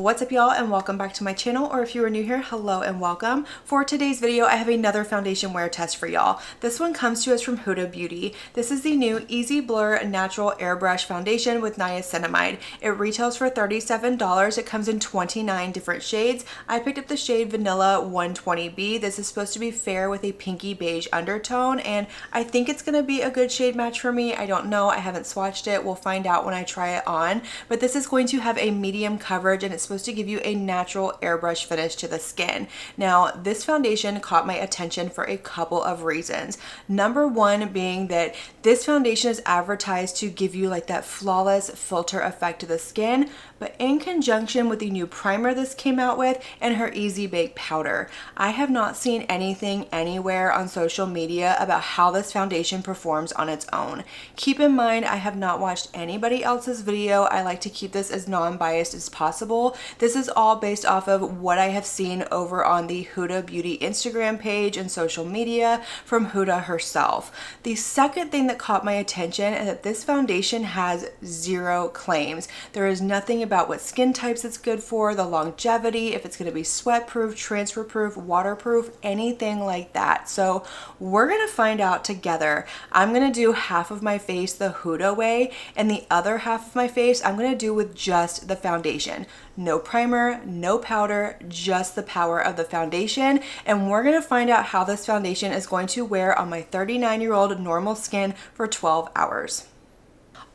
What's up y'all, and welcome back to my channel, or if you are new here, hello and welcome. For today's video, I have another foundation wear test for y'all. This one comes to us from Huda Beauty. This is the new Easy Blur Natural Airbrush Foundation with niacinamide. It retails for $37. It comes in 29 different shades. I picked up the shade Vanilla 120B. This is supposed to be fair with a pinky beige undertone, and I think it's going to be a good shade match for me. I don't know. I haven't swatched it. We'll find out when I try it on, but this is going to have a medium coverage, and it's supposed to give you a natural airbrush finish to the skin. Now, this foundation caught my attention for a couple of reasons. Number one being that this foundation is advertised to give you like that flawless filter effect to the skin, but in conjunction with the new primer this came out with and her Easy Bake powder. I have not seen anything anywhere on social media about how this foundation performs on its own. Keep in mind, I have not watched anybody else's video. I like to keep this as non-biased as possible. This is all based off of what I have seen over on the Huda Beauty Instagram page and social media from Huda herself. The second thing that caught my attention is that this foundation has zero claims. There is nothing about what skin types it's good for, the longevity, if it's going to be sweat proof, transfer proof, waterproof, anything like that. So we're going to find out together. I'm going to do half of my face the Huda way, and the other half of my face I'm going to do with just the foundation. No primer, no powder, just the power of the foundation. And we're going to find out how this foundation is going to wear on my 39-year-old normal skin for 12 hours.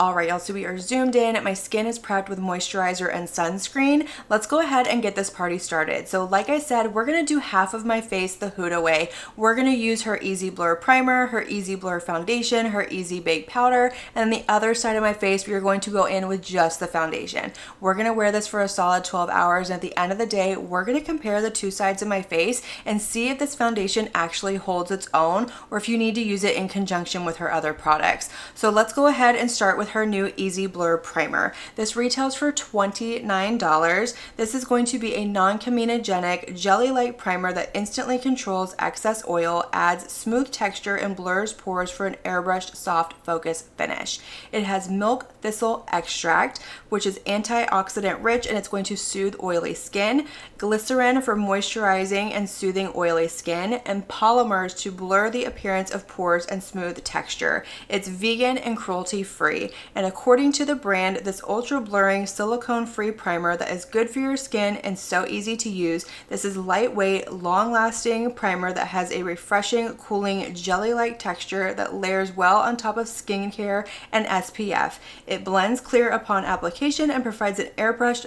Alright y'all, so we are zoomed in. My skin is prepped with moisturizer and sunscreen. Let's go ahead and get this party started. So like I said, we're going to do half of my face the Huda way. We're going to use her Easy Blur primer, her Easy Blur foundation, her Easy Bake powder, and the other side of my face we are going to go in with just the foundation. We're going to wear this for a solid 12 hours, and at the end of the day, we're going to compare the two sides of my face and see if this foundation actually holds its own or if you need to use it in conjunction with her other products. So let's go ahead and start with her new Easy Blur primer. This retails for $29. This is going to be a non-comedogenic jelly-like primer that instantly controls excess oil, adds smooth texture, and blurs pores for an airbrushed soft focus finish. It has milk thistle extract, which is antioxidant rich, and it's going to soothe oily skin, glycerin for moisturizing and soothing oily skin, and polymers to blur the appearance of pores and smooth texture. It's vegan and cruelty-free. And according to the brand, this ultra blurring silicone free primer that is good for your skin and so easy to use. This is lightweight, long lasting primer that has a refreshing, cooling, jelly like texture that layers well on top of skincare and SPF. It blends clear upon application and provides an airbrushed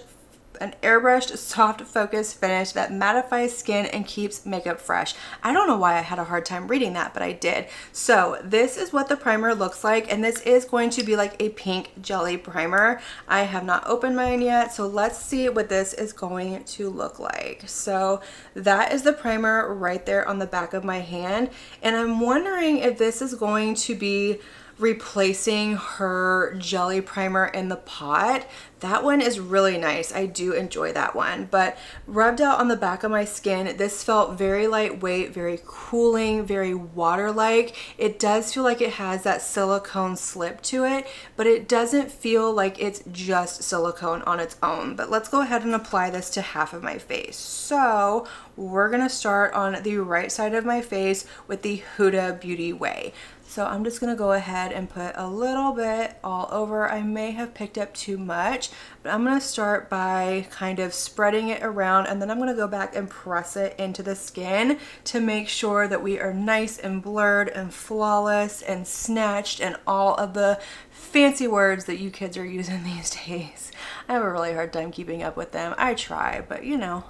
soft focus finish that mattifies skin and keeps makeup fresh. I don't know why I had a hard time reading that, but I did. So this is what the primer looks like, and this is going to be like a pink jelly primer. I have not opened mine yet, so let's see what this is going to look like. So that is the primer right there on the back of my hand, and I'm wondering if this is going to be replacing her jelly primer in the pot. That one is really nice. I do enjoy that one, but rubbed out on the back of my skin, this felt very lightweight, very cooling, very water-like. It does feel like it has that silicone slip to it, but it doesn't feel like it's just silicone on its own. But let's go ahead and apply this to half of my face. So we're gonna start on the right side of my face with the Huda Beauty way. So I'm just gonna go ahead and put a little bit all over. I may have picked up too much, but I'm gonna start by kind of spreading it around, and then I'm gonna go back and press it into the skin to make sure that we are nice and blurred and flawless and snatched and all of the fancy words that you kids are using these days. I have a really hard time keeping up with them. I try, but you know,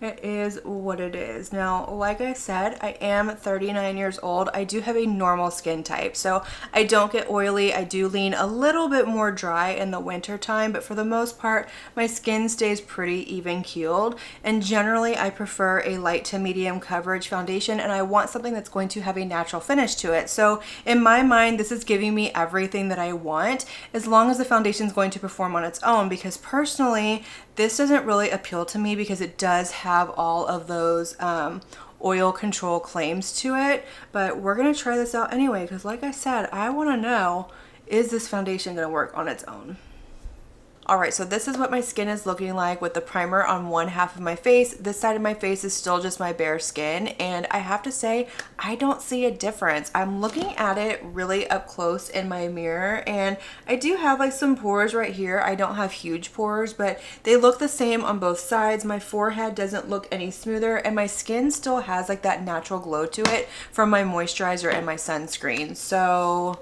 it is what it is. Now, like I said, I am 39 years old. I do have a normal skin type, so I don't get oily. I do lean a little bit more dry in the winter time, but for the most part, my skin stays pretty even keeled. And generally, I prefer a light to medium coverage foundation, and I want something that's going to have a natural finish to it. So in my mind, this is giving me everything that I want, as long as the foundation is going to perform on its own, because personally, this doesn't really appeal to me because it does have all of those oil control claims to it. But we're going to try this out anyway, because like I said, I want to know, is this foundation going to work on its own? All right, so this is what my skin is looking like with the primer on one half of my face. This side of my face is still just my bare skin, and I have to say, I don't see a difference. I'm looking at it really up close in my mirror, and I do have like some pores right here. I don't have huge pores, but they look the same on both sides. My forehead doesn't look any smoother, and my skin still has like that natural glow to it from my moisturizer and my sunscreen. So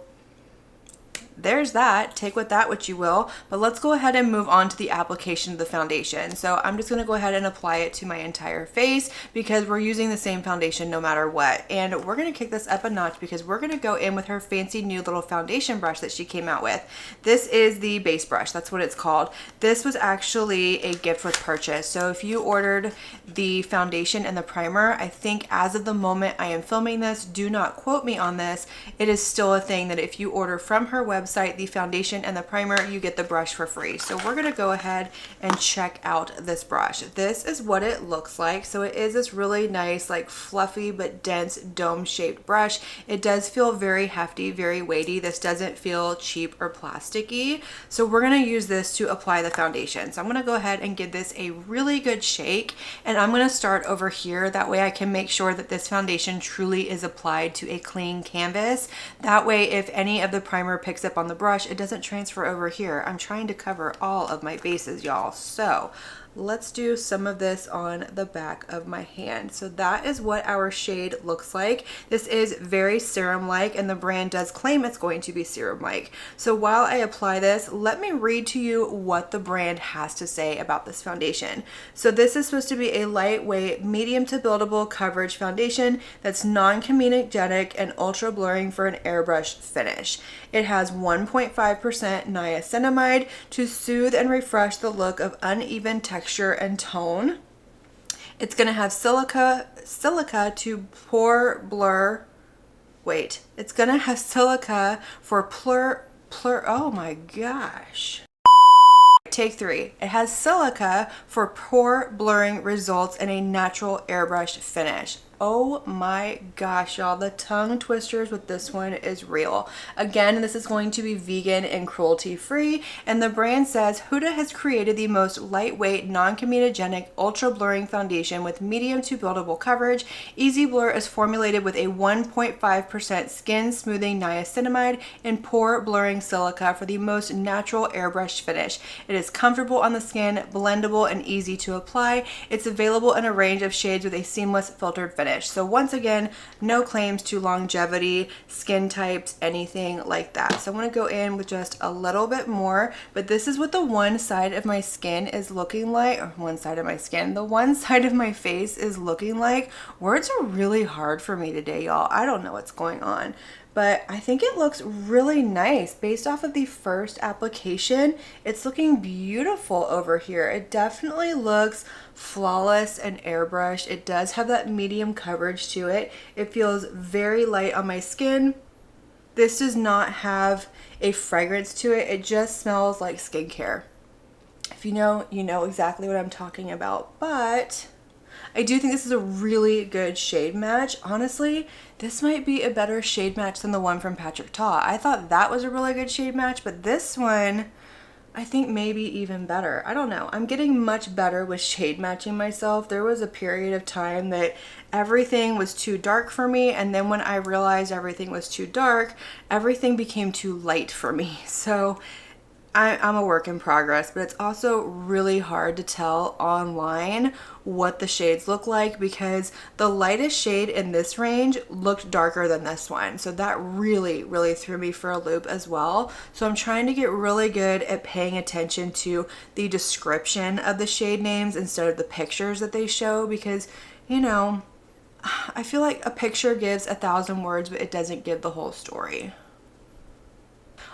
there's that. Take with that what you will, but let's go ahead and move on to the application of the foundation. So I'm just going to go ahead and apply it to my entire face because we're using the same foundation no matter what. And we're going to kick this up a notch because we're going to go in with her fancy new little foundation brush that she came out with. This is the base brush. That's what it's called. This was actually a gift with purchase. So if you ordered the foundation and the primer, I think as of the moment I am filming this, do not quote me on this, it is still a thing that if you order from her website, the foundation and the primer, you get the brush for free. So we're gonna go ahead and check out this brush. This is what it looks like. So it is this really nice, like fluffy but dense dome shaped brush. It does feel very hefty, very weighty. This doesn't feel cheap or plasticky. So we're gonna use this to apply the foundation. So I'm gonna go ahead and give this a really good shake, and I'm gonna start over here. That way I can make sure that this foundation truly is applied to a clean canvas. That way if any of the primer picks up on the brush, it doesn't transfer over here. I'm trying to cover all of my bases, y'all. So let's do some of this on the back of my hand. So that is what our shade looks like. This is very serum-like, and the brand does claim it's going to be serum-like. So while I apply this, let me read to you what the brand has to say about this foundation. So this is supposed to be a lightweight, medium to buildable coverage foundation that's non-comedogenic and ultra blurring for an airbrush finish. It has 1.5% niacinamide to soothe and refresh the look of uneven texture and tone. It's going to have silica to pore blur. Wait, it's going to have silica for oh my gosh. Take 3. It has silica for pore blurring results in a natural airbrush finish. Oh my gosh, y'all, the tongue twisters with this one is real. Again, this is going to be vegan and cruelty free, and the brand says Huda has created the most lightweight, non-comedogenic, ultra blurring foundation with medium to buildable coverage. Easy Blur is formulated with a 1.5% skin smoothing niacinamide and pore blurring silica for the most natural airbrush finish. It is comfortable on the skin, blendable, and easy to apply. It's available in a range of shades with a seamless filtered finish. So once again, no claims to longevity, skin types, anything like that. So I'm going to go in with just a little bit more, but this is what the one side of my skin is looking like, or one side of my skin, the one side of my face is looking like. Words are really hard for me today, y'all. I don't know what's going on. But I think it looks really nice. Based off of the first application, it's looking beautiful over here. It definitely looks flawless and airbrushed. It does have that medium coverage to it. It feels very light on my skin. This does not have a fragrance to it. It just smells like skincare. If you know, you know exactly what I'm talking about. But I do think this is a really good shade match. Honestly, this might be a better shade match than the one from Patrick Ta. I thought that was a really good shade match, but this one, I think maybe even better. I don't know. I'm getting much better with shade matching myself. There was a period of time that everything was too dark for me, and then when I realized everything was too dark, everything became too light for me. So I'm a work in progress, but it's also really hard to tell online what the shades look like because the lightest shade in this range looked darker than this one. So that really threw me for a loop as well. So I'm trying to get really good at paying attention to the description of the shade names instead of the pictures that they show because, you know, I feel like a picture gives 1,000 words, but it doesn't give the whole story.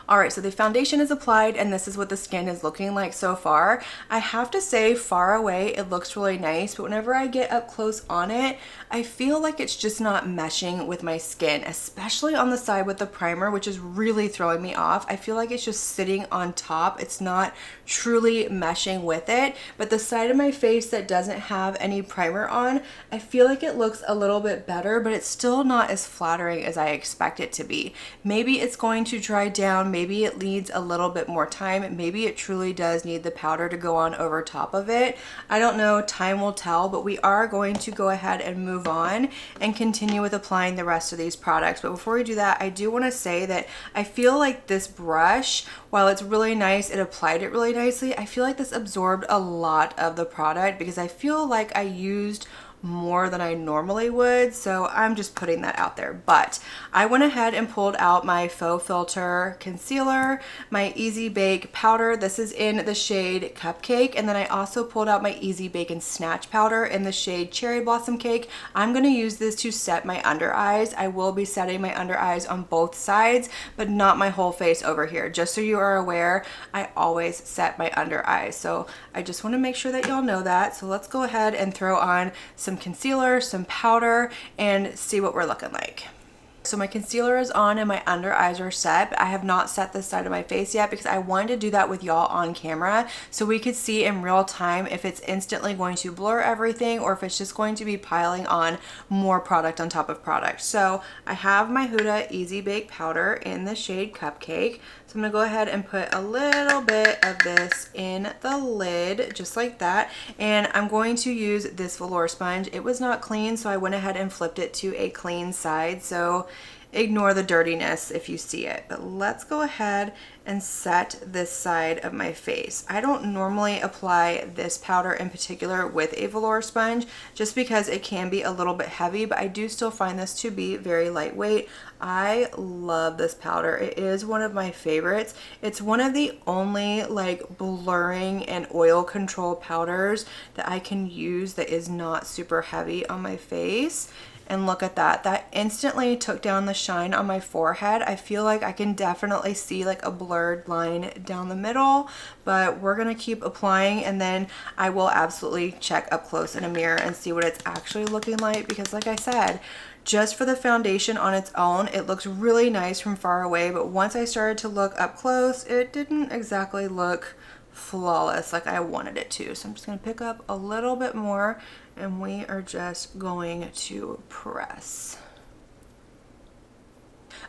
Alright, so the foundation is applied and this is what the skin is looking like so far. I have to say far away it looks really nice, but whenever I get up close on it, I feel like it's just not meshing with my skin, especially on the side with the primer, which is really throwing me off. I feel like it's just sitting on top. It's not truly meshing with it, but the side of my face that doesn't have any primer on, I feel like it looks a little bit better, but it's still not as flattering as I expect it to be. Maybe it's going to dry down, maybe it needs a little bit more time. Maybe it truly does need the powder to go on over top of it. I don't know, time will tell, but we are going to go ahead and move on and continue with applying the rest of these products. But before we do that, I do want to say that I feel like this brush, while it's really nice, it applied it really nicely, I feel like this absorbed a lot of the product because I feel like I used more than I normally would, so I'm just putting that out there. But I went ahead and pulled out my Faux Filter concealer, my Easy Bake powder. This is in the shade Cupcake, and then I also pulled out my Easy Bake and Snatch powder in the shade Cherry Blossom Cake. I'm going to use this to set my under eyes. I will be setting my under eyes on both sides, but not my whole face over here. Just so you are aware, I always set my under eyes, so I just want to make sure that y'all know that. So let's go ahead and throw on some concealer, some powder, and see what we're looking like. So my concealer is on and my under eyes are set, but I have not set this side of my face yet because I wanted to do that with y'all on camera so we could see in real time if it's instantly going to blur everything or if it's just going to be piling on more product on top of product. So I have my Huda Easy Bake powder in the shade Cupcake. So I'm gonna go ahead and put a little bit of this in the lid, just like that. And I'm going to use this velour sponge. It was not clean, so I went ahead and flipped it to a clean side. So ignore the dirtiness if you see it. But let's go ahead and set this side of my face. I don't normally apply this powder in particular with a velour sponge just because it can be a little bit heavy, but I do still find this to be very lightweight. I love this powder. It is one of my favorites. It's one of the only like blurring and oil control powders that I can use that is not super heavy on my face. And look at that. That instantly took down the shine on my forehead. I feel like I can definitely see like a blurred line down the middle, but we're gonna keep applying and then I will absolutely check up close in a mirror and see what it's actually looking like because like I said, just for the foundation on its own, it looks really nice from far away, but once I started to look up close, it didn't exactly look flawless like I wanted it to. So I'm just gonna pick up a little bit more and we are just going to press.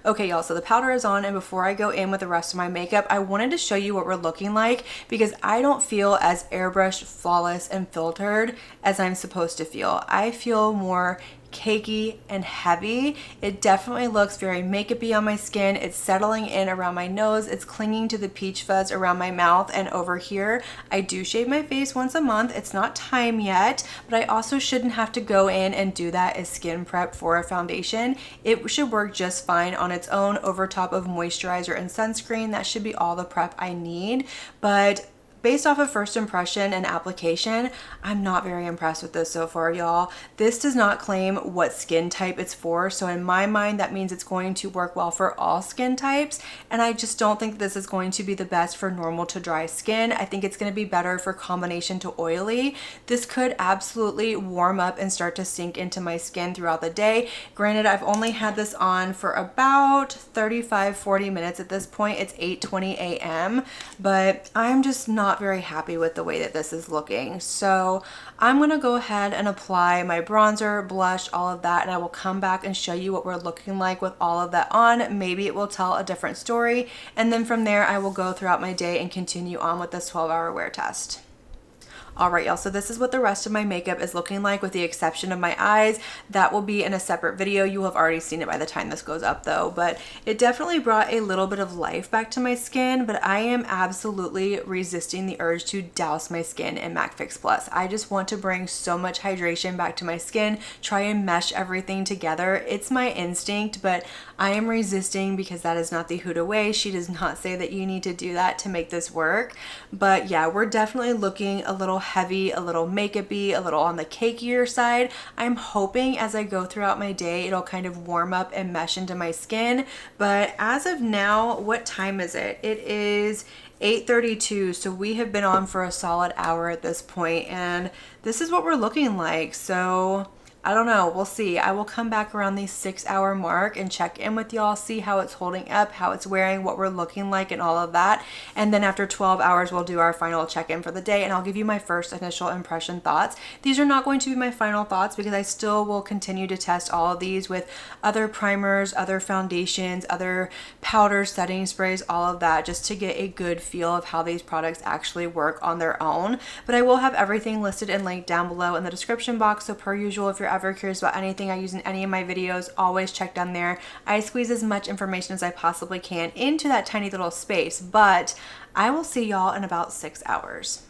Okay, y'all, so the powder is on, and before I go in with the rest of my makeup, I wanted to show you what we're looking like because I don't feel as airbrushed, flawless, and filtered as I'm supposed to feel. I feel more cakey and heavy. It definitely looks very makeup-y on my skin. It's settling in around my nose. It's clinging to the peach fuzz around my mouth and over here. I do shave my face once a month. It's not time yet, but I also shouldn't have to go in and do that as skin prep for a foundation. It should work just fine on its own over top of moisturizer and sunscreen. That should be all the prep I need, but based off of first impression and application, I'm not very impressed with this so far, y'all. This does not claim what skin type it's for, so in my mind, that means it's going to work well for all skin types, and I just don't think this is going to be the best for normal to dry skin. I think it's going to be better for combination to oily. This could absolutely warm up and start to sink into my skin throughout the day. Granted, I've only had this on for about 35-40 minutes at this point. It's 8:20 a.m., but I'm just not very happy with the way that this is looking. So I'm gonna go ahead and apply my bronzer, blush, all of that, and I will come back and show you what we're looking like with all of that on. Maybe it will tell a different story, and then from there I will go throughout my day and continue on with this 12-hour wear test. Alright, y'all, so this is what the rest of my makeup is looking like with the exception of my eyes. That will be in a separate video. You have already seen it by the time this goes up though, but it definitely brought a little bit of life back to my skin, but I am absolutely resisting the urge to douse my skin in MAC Fix Plus. I just want to bring so much hydration back to my skin, try and mesh everything together. It's my instinct, but I am resisting because that is not the Huda way. She does not say that you need to do that to make this work. But yeah, we're definitely looking a little heavy, a little makeup-y, a little on the cakier side. I'm hoping as I go throughout my day, it'll kind of warm up and mesh into my skin. But as of now, what time is it? It is 8:32, so we have been on for a solid hour at this point, and this is what we're looking like. So I don't know, we'll see. I will come back around the 6 hour mark and check in with y'all, see how it's holding up, how it's wearing, what we're looking like, and all of that. And then after 12 hours, we'll do our final check-in for the day, and I'll give you my first initial impression thoughts. These are not going to be my final thoughts because I still will continue to test all of these with other primers, other foundations, other powders, setting sprays, all of that, just to get a good feel of how these products actually work on their own. But I will have everything listed and linked down below in the description box. So per usual, if you're ever curious about anything I use in any of my videos, always check down there. I squeeze as much information as I possibly can into that tiny little space, but I will see y'all in about 6 hours.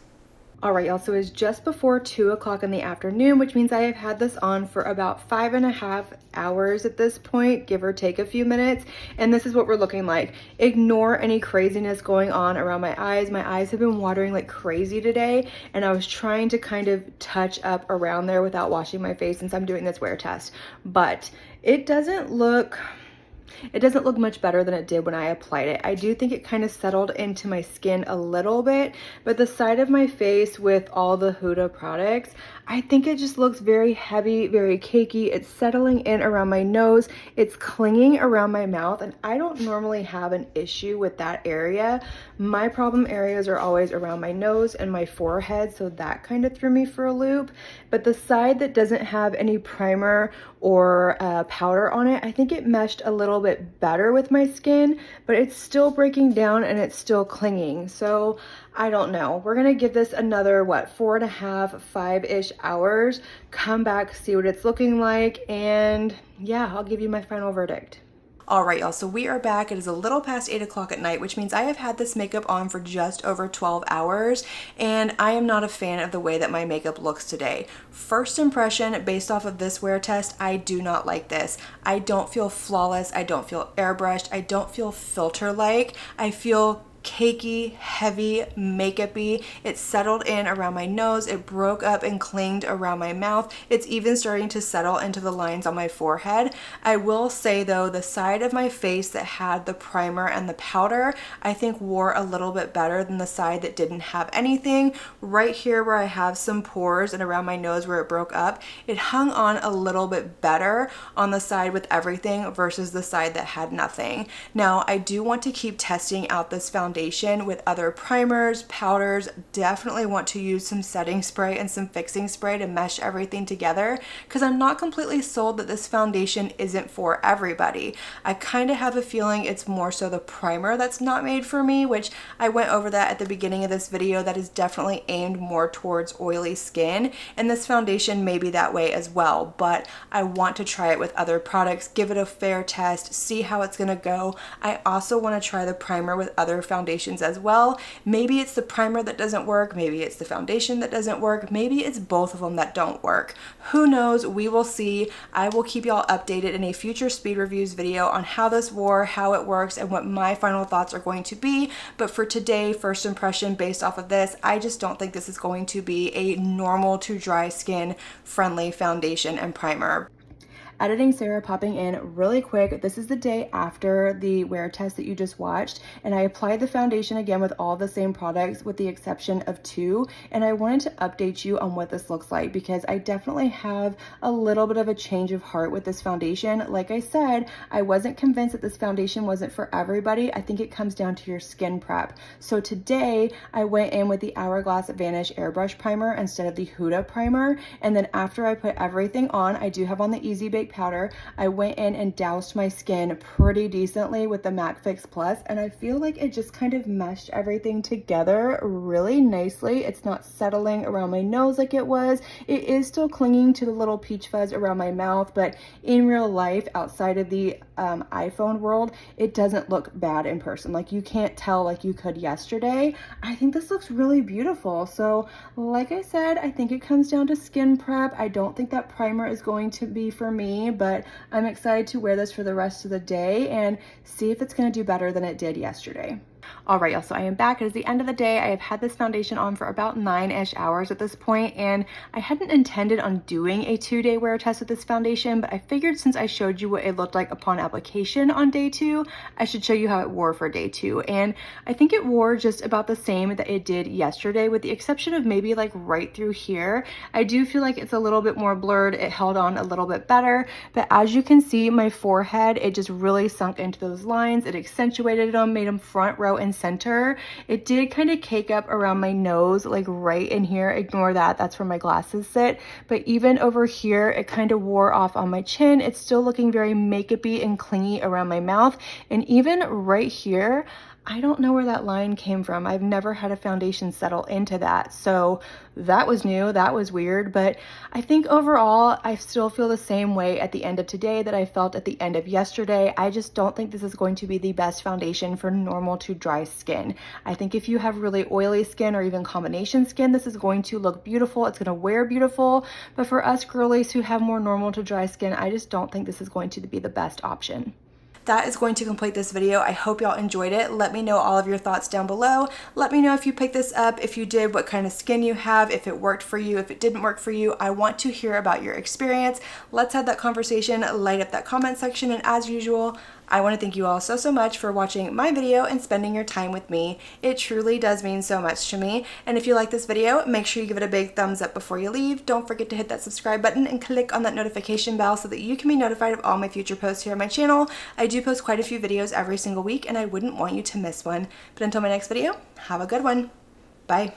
All right, y'all, so it's just before 2 o'clock in the afternoon, which means I have had this on for about 5.5 hours at this point, give or take a few minutes. And this is what we're looking like. Ignore any craziness going on around my eyes. My eyes have been watering like crazy today, and I was trying to kind of touch up around there without washing my face since I'm doing this wear test. But it doesn't look much better than it did when I applied it. I do think it kind of settled into my skin a little bit, but the side of my face with all the Huda products, I think it just looks very heavy, very cakey. It's settling in around my nose. It's clinging around my mouth, and I don't normally have an issue with that area. My problem areas are always around my nose and my forehead, so that kind of threw me for a loop. But the side that doesn't have any primer or powder on it, I think it meshed a little bit better with my skin, but it's still breaking down and it's still clinging. So I don't know. We're gonna give this another, what, 4.5, 5-ish hours, come back, see what it's looking like, and yeah, I'll give you my final verdict. All right, y'all, so we are back. It is a little past 8 o'clock at night, which means I have had this makeup on for just over 12 hours, and I am not a fan of the way that my makeup looks today. First impression, based off of this wear test, I do not like this. I don't feel flawless. I don't feel airbrushed. I don't feel filter-like. I feel cakey, heavy, makeup-y. It settled in around my nose. It broke up and clinged around my mouth. It's even starting to settle into the lines on my forehead. I will say though, the side of my face that had the primer and the powder, I think wore a little bit better than the side that didn't have anything. Right here where I have some pores and around my nose where it broke up, it hung on a little bit better on the side with everything versus the side that had nothing. Now, I do want to keep testing out this foundation with other primers, powders. Definitely want to use some setting spray and some fixing spray to mesh everything together, because I'm not completely sold that this foundation isn't for everybody. I kind of have a feeling it's more so the primer that's not made for me, which I went over that at the beginning of this video. That is definitely aimed more towards oily skin, and this foundation may be that way as well, but I want to try it with other products, give it a fair test, see how it's gonna go. I also want to try the primer with other foundations as well. Maybe it's the primer that doesn't work, maybe it's the foundation that doesn't work, maybe it's both of them that don't work. Who knows? We will see. I will keep y'all updated in a future speed reviews video on how this wore, how it works, and what my final thoughts are going to be. But for today, first impression based off of this, I just don't think this is going to be a normal to dry skin friendly foundation and primer. Editing Sarah popping in really quick. This is the day after the wear test that you just watched, and I applied the foundation again with all the same products with the exception of 2, and I wanted to update you on what this looks like because I definitely have a little bit of a change of heart with this foundation. Like I said, I wasn't convinced that this foundation wasn't for everybody. I think it comes down to your skin prep. So today I went in with the Hourglass Vanish Airbrush Primer instead of the Huda primer, and then after I put everything on, I do have on the Easy Bake powder, I went in and doused my skin pretty decently with the MAC Fix Plus, and I feel like it just kind of meshed everything together really nicely. It's not settling around my nose like it was. It is still clinging to the little peach fuzz around my mouth, but in real life, outside of the iPhone world, it doesn't look bad in person. Like, you can't tell like you could yesterday. I think this looks really beautiful. So like I said, I think it comes down to skin prep. I don't think that primer is going to be for me, but I'm excited to wear this for the rest of the day and see if it's going to do better than it did yesterday. All right, y'all, so I am back. It is the end of the day. I have had this foundation on for about 9-ish hours at this point, and I hadn't intended on doing a 2-day wear test with this foundation, but I figured since I showed you what it looked like upon application on day 2, I should show you how it wore for day 2. And I think it wore just about the same that it did yesterday, with the exception of maybe like right through here. I do feel like it's a little bit more blurred. It held on a little bit better, but as you can see, my forehead, it just really sunk into those lines. It accentuated them, made them front row and center. It did kind of cake up around my nose, like right in here. Ignore that, that's where my glasses sit. But even over here, it kind of wore off on my chin. It's still looking very makeup-y and clingy around my mouth. And even right here, I don't know where that line came from. I've never had a foundation settle into that. So that was new, that was weird. But I think overall, I still feel the same way at the end of today that I felt at the end of yesterday. I just don't think this is going to be the best foundation for normal to dry skin. I think if you have really oily skin or even combination skin, this is going to look beautiful. It's gonna wear beautiful. But for us girlies who have more normal to dry skin, I just don't think this is going to be the best option. That is going to complete this video. I hope y'all enjoyed it. Let me know all of your thoughts down below. Let me know if you picked this up, if you did, what kind of skin you have, if it worked for you, if it didn't work for you. I want to hear about your experience. Let's have that conversation, light up that comment section, and as usual, I want to thank you all so much for watching my video and spending your time with me. It truly does mean so much to me. And if you like this video, make sure you give it a big thumbs up before you leave. Don't forget to hit that subscribe button and click on that notification bell so that you can be notified of all my future posts here on my channel. I do post quite a few videos every single week, and I wouldn't want you to miss one. But until my next video, have a good one. Bye.